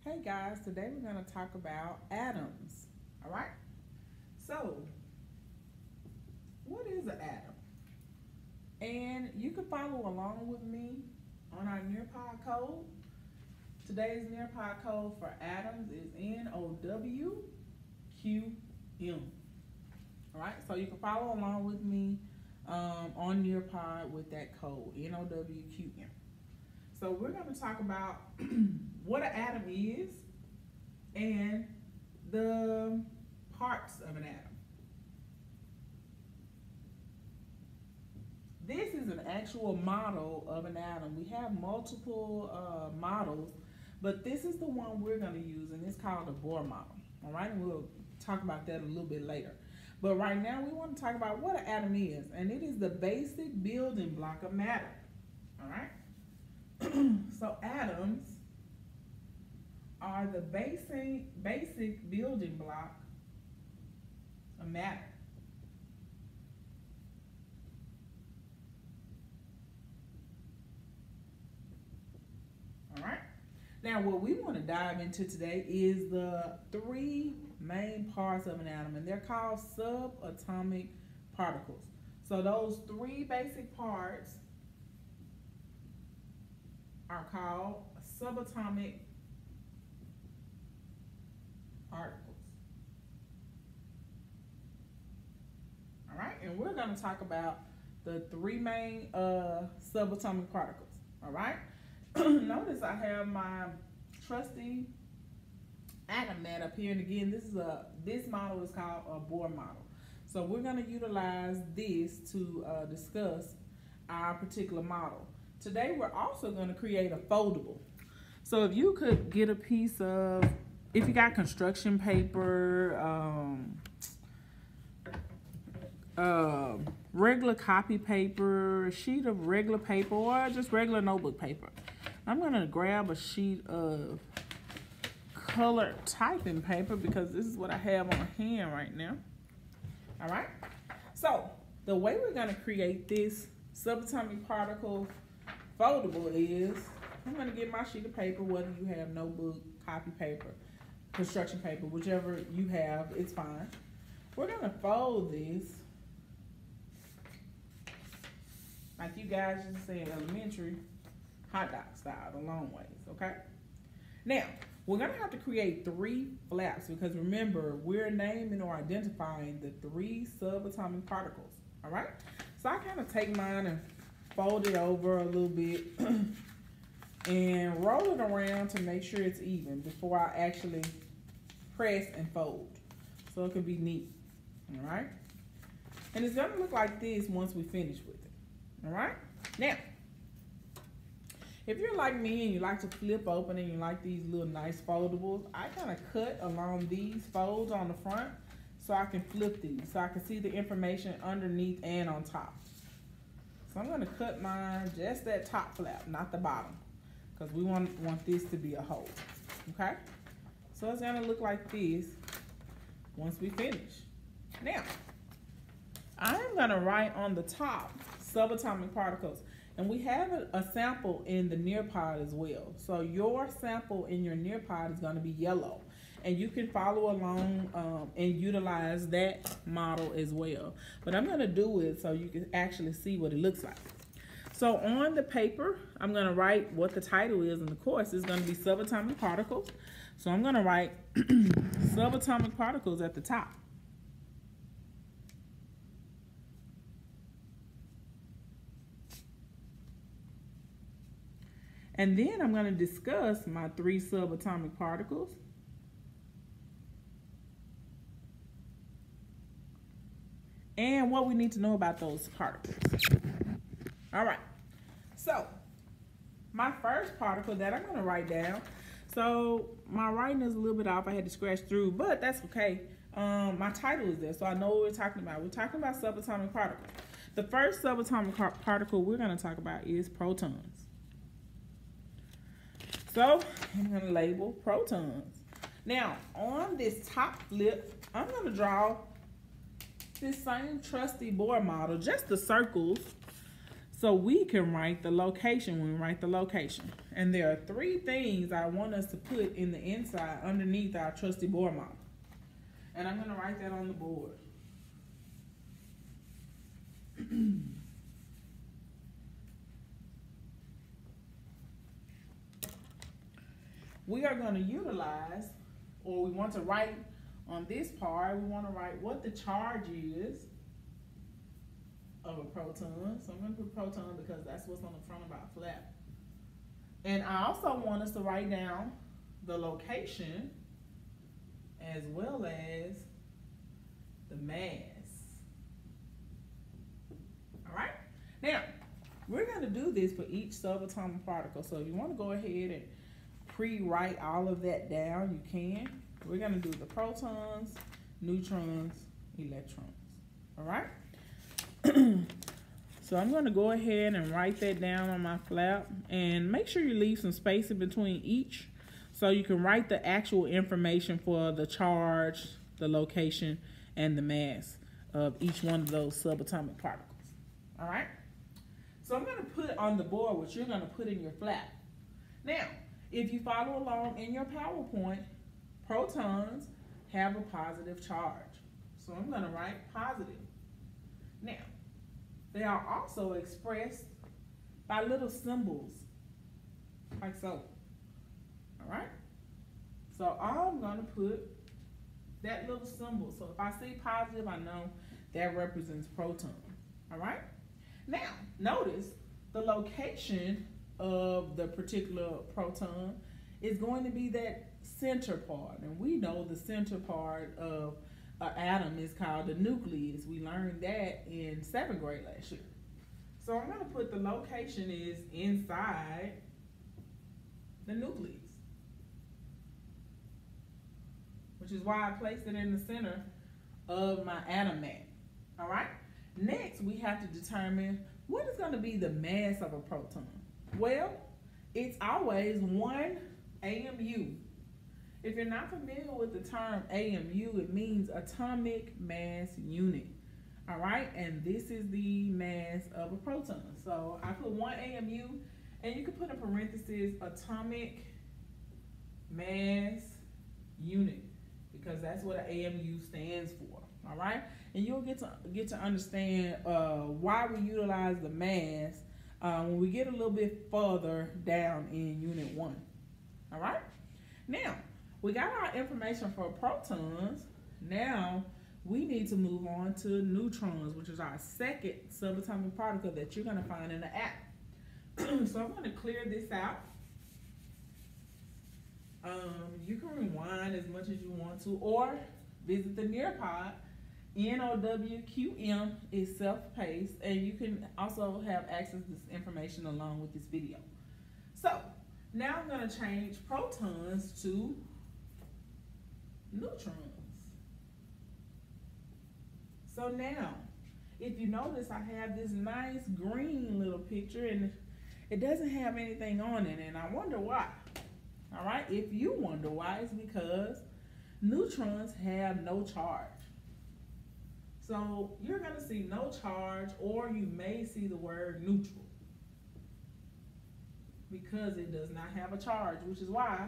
Hey guys, today we're going to talk about atoms. All right? So, what is an atom? And you can follow along with me on our Nearpod code. Today's Nearpod code for atoms is NOWQM. All right? So you can follow along with me on Nearpod with that code, NOWQM. So we're going to talk about what an atom is and the parts of an atom. This is an actual model of an atom. We have multiple models, but this is the one we're going to use, and it's called a Bohr model. All right, and we'll talk about that a little bit later. But right now, we want to talk about what an atom is, and it is the basic building block of matter. All right. So atoms are the basic building block of matter. All right. Now what we want to dive into today is the three main parts of an atom, and they're called subatomic particles. So those three basic parts are called subatomic particles. All right, and we're going to talk about the three main subatomic particles. All right, notice I have my trusty atom mat up here, and again, this model is called a Bohr model. So we're going to utilize this to discuss our particular model. Today we're also going to create a foldable. So if you could get a piece of, if you got construction paper, regular copy paper, a sheet of regular paper, or just regular notebook paper. I'm going to grab a sheet of colored typing paper because this is what I have on hand right now. All right. So the way we're going to create this subatomic particle foldable is, I'm going to get my sheet of paper, whether you have notebook, copy paper, construction paper, whichever you have, it's fine. We're going to fold this like you guys used to say in elementary, hot dog style, the long ways, okay? Now, we're going to have to create three flaps because remember, we're naming or identifying the three subatomic particles, all right? So I kind of take mine and fold it over a little bit and roll it around to make sure it's even before I actually press and fold. So it can be neat, all right? And it's gonna look like this once we finish with it, all right? Now, if you're like me and you like to flip open and you like these little nice foldables, I kind of cut along these folds on the front so I can flip these, so I can see the information underneath and on top. So I'm going to cut mine just that top flap, not the bottom, because we want this to be a hole, okay? So it's going to look like this once we finish. Now, I'm going to write on the top subatomic particles, and we have a sample in the Nearpod as well. So your sample in your Nearpod is going to be yellow, and you can follow along and utilize that model as well. But I'm going to do it so you can actually see what it looks like. So on the paper, I'm going to write what the title is, and the course is going to be subatomic particles. So I'm going to write subatomic particles at the top. And then I'm going to discuss my three subatomic particles. And what we need to know about those particles. All right, so my first particle that I'm going to write down, so my writing is a little bit off, I had to scratch through, but that's okay. My title is there, so I know what we're talking about. We're talking about subatomic particles. The first subatomic particle we're going to talk about is protons. So I'm going to label protons. Now, on this top flip, I'm going to draw this same trusty Bohr model, just the circles, So we can write the location when we write the location. And there are 3 things I want us to put in the inside underneath our trusty board model. And I'm going to write that on the board. We are going to utilize, or we want to write on this part, we want to write what the charge is of a proton. So I'm going to put proton because that's what's on the front of our flap. And I also want us to write down the location as well as the mass. All right? Now, we're going to do this for each subatomic particle. So if you want to go ahead and pre-write all of that down, you can. We're going to do the protons, neutrons, electrons. All right? So I'm going to go ahead and write that down on my flap, and make sure you leave some space in between each so you can write the actual information for the charge, the location, and the mass of each one of those subatomic particles. All right? So I'm going to put on the board what you're going to put in your flap. Now, if you follow along in your PowerPoint, protons have a positive charge. So I'm going to write positive. Now, they are also expressed by little symbols, like so. All right? So I'm going to put that little symbol. So if I see positive, I know that represents proton. All right? Now, notice the location of the particular proton is going to be that center part. And we know the center part of an atom is called the nucleus. We learned that in 7th grade last year. So I'm going to put the location is inside the nucleus, which is why I placed it in the center of my atom mat. All right? Next, we have to determine what is going to be the mass of a proton. Well, it's always 1 AMU. If you're not familiar with the term AMU, it means atomic mass unit. All right? And this is the mass of a proton. So I put 1 AMU, and you can put in parentheses atomic mass unit, because that's what an AMU stands for. All right? And you'll get to understand why we utilize the mass when we get a little bit further down in Unit 1. All right? Now, we got our information for protons. Now, we need to move on to neutrons, which is our second subatomic particle that you're going to find in the atom. So I'm going to clear this out. You can rewind as much as you want to, or visit the Nearpod. NOWQM is self-paced, and you can also have access to this information along with this video. So now I'm going to change protons to neutrons. So now, if you notice, I have this nice green little picture, and it doesn't have anything on it, and I wonder why. All right, if you wonder why, it's because neutrons have no charge. So you're going to see no charge, or you may see the word neutral, because it does not have a charge, which is why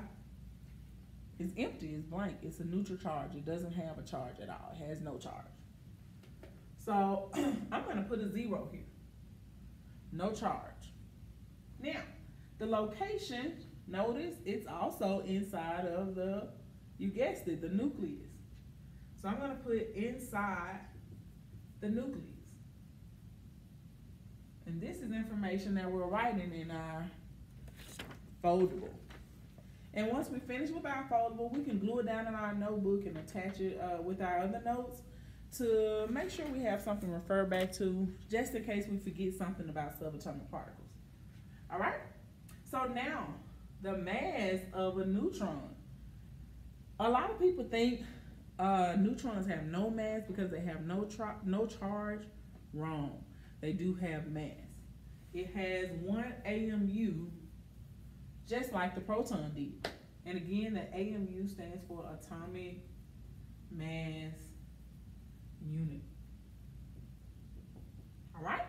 it's empty, it's blank. It's a neutral charge. It doesn't have a charge at all. It has no charge. So I'm going to put a 0 here. No charge. Now, the location, notice it's also inside of the, you guessed it, the nucleus. So I'm going to put inside the nucleus. And this is information that we're writing in our foldable. And once we finish with our foldable, we can glue it down in our notebook and attach it with our other notes to make sure we have something to refer back to, just in case we forget something about subatomic particles. All right? So now, the mass of a neutron. A lot of people think neutrons have no mass because they have no charge. Wrong. They do have mass. It has 1 AMU, just like the proton did. And again, the AMU stands for atomic mass unit. All right?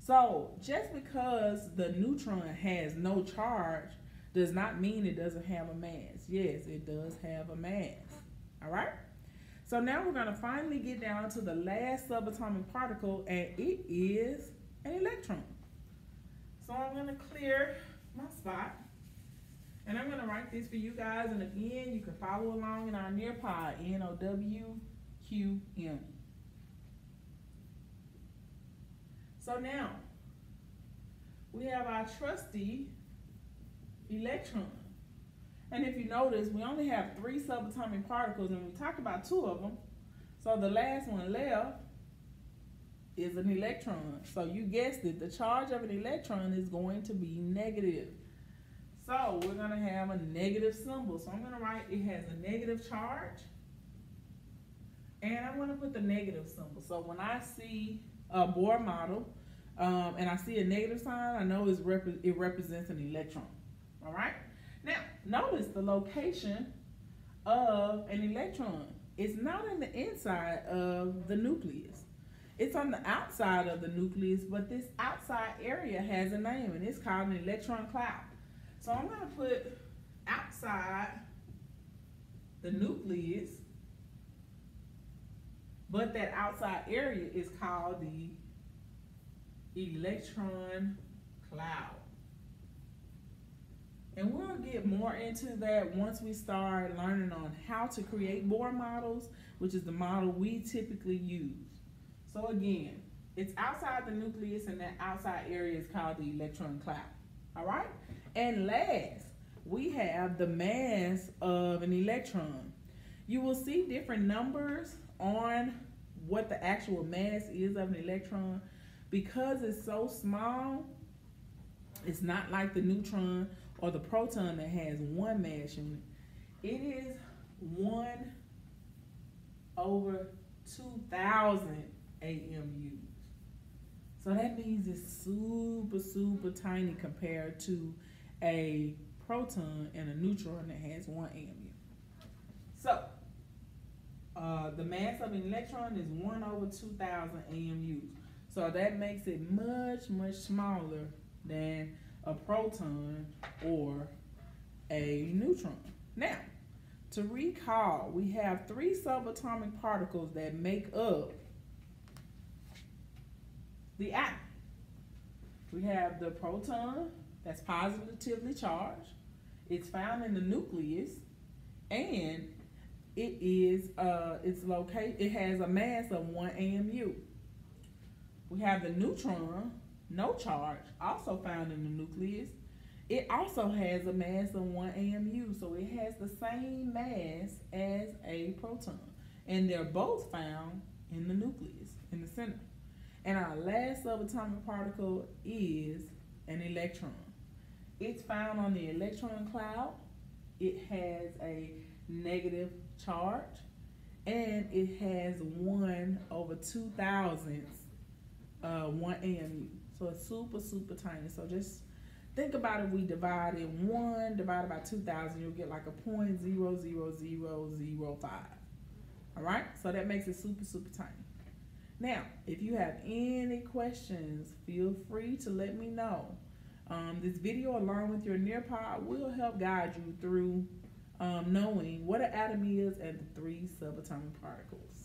So just because the neutron has no charge does not mean it doesn't have a mass. Yes, it does have a mass. All right? So now we're going to finally get down to the last subatomic particle, and it is an electron. So I'm going to clear my spot, and I'm going to write this for you guys. And again, you can follow along in our Nearpod, NOWQM. So now, we have our trusty electron. And if you notice, we only have 3 subatomic particles, and we talked about 2 of them. So the last one left is an electron. So you guessed it, the charge of an electron is going to be negative. So we're going to have a negative symbol. So I'm going to write it has a negative charge, and I'm going to put the negative symbol. So when I see a Bohr model and I see a negative sign, I know it represents an electron. All right? Now, notice the location of an electron. It's not in the inside of the nucleus. It's on the outside of the nucleus, but this outside area has a name, and it's called an electron cloud. So I'm going to put outside the nucleus, but that outside area is called the electron cloud. And we'll get more into that once we start learning on how to create Bohr models, which is the model we typically use. So again, it's outside the nucleus, and that outside area is called the electron cloud. All right? And last, we have the mass of an electron. You will see different numbers on what the actual mass is of an electron. Because it's so small, it's not like the neutron or the proton that has 1 mass unit. It is 1/2000 AMUs. So that means it's super, super tiny compared to a proton and a neutron that has 1 AMU. So the mass of an electron is 1/2000 AMUs. So that makes it much, much smaller than a proton or a neutron. Now, to recall, we have 3 subatomic particles that make up the atom. We have the proton that's positively charged. It's found in the nucleus, and it has a mass of 1 AMU. We have the neutron, no charge, also found in the nucleus. It also has a mass of 1 AMU, so it has the same mass as a proton. And they're both found in the nucleus, in the center. And our last subatomic particle is an electron. It's found on the electron cloud. It has a negative charge, and it has 1/2000 1 AMU. So it's super, super tiny. So just think about if we divide it 1 divided by 2,000, you'll get like a 0.00005. All right? So that makes it super, super tiny. Now, if you have any questions, feel free to let me know. This video, along with your Nearpod, will help guide you through knowing what an atom is and the 3 subatomic particles.